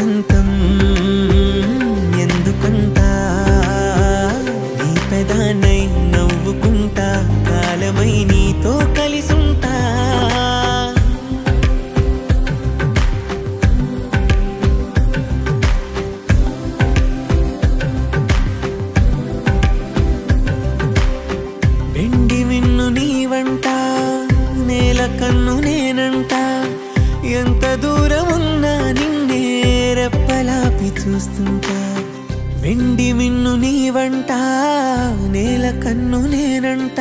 ఏకాంతం ఎందుకంట నీ పెదానై నవ్వుకుంటా కాలమై నీతో కలిసుంటా వెండి మిన్ను నీవంట నేల కన్ను నేనంట ఎంత దూరం ఉన్నా నిన్నే రెప్పలాపి చూస్తుంటా వెండి మిన్ను నీవంట నేల కన్ను నేనంట